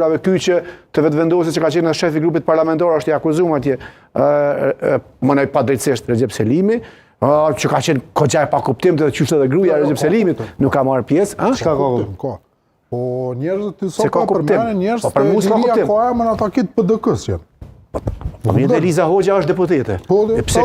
Ky që të vetëvendosit që ka qenë shefi grupit parlamentar është i akuzuar atje mënoj pa drejtësisht Recep Selimi, që ka qenë kogja e pa kuptim të qyshtë dhe gruja e Recep Selimit, nuk ka marrë pjesë. Çka ka kuptim? Po njerëzit të sot ka përmene njerëz të Liria Koajmën ata kitë PDK-s janë. Po mirë dhe Liza Hoxha është deputete. Pse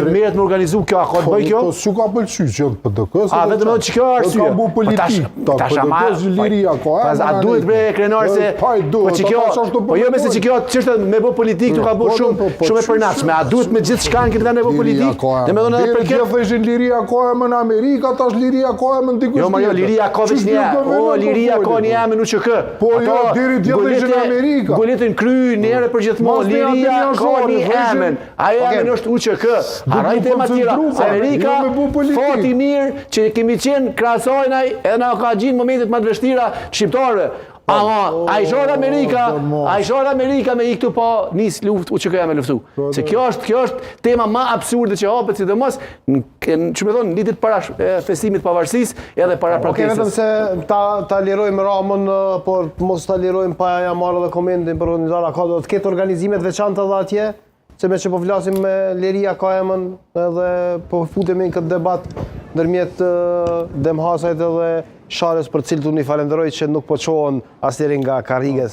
merret me organizu kjo, a ka të bëj kjo? Po s'u ka pëlqyer që janë PDK-s. A vetëm edhe që kjo është ka bu politik. PDK-s Liria Koajmën. A duhet bre krenar se po që kjo, po jo me se që kjo çështë me bë politik nuk ka bë shumë e përnaçme. A duhet me gjithçka në këtë vend me bë politik? Dhe më thonë edhe për këtë thëshin Liria Koajmën në Amerikë, tash Liria Koajmën diku. Jo, jo, Liria ka veç një. O, Liria ka një emër nuk çk. Po jo, deri dje thëshin në Amerikë. Goletën kry një herë për gjithmonë. Liria ka një emën. Ajo emën është UÇK. Haraj tema tjera. Amerika fort i mirë që kemi qenë krahasojnë edhe na ka gjinë momentet më të vështira shqiptarëve. A i shorë Amerika me i këtu po nis luft UÇK-ja me luftu. Se kjo është tema ma absurde që hapet sidomos që me thonë ditit para festimit pavarësisë edhe para protestës. Vetëm se ta lirojmë Ramën, por mos ta lirojmë pa ja marrë dhe komentin për organizara ka, do të ketë organizimet veçanta dhe atje, se me që po flasim me Liria Koajmën edhe po futemi në këtë debat ndërmjet Demhasajt edhe Sharës për cilët unë i falenderoj që nuk po qohen asnjëri nga karriges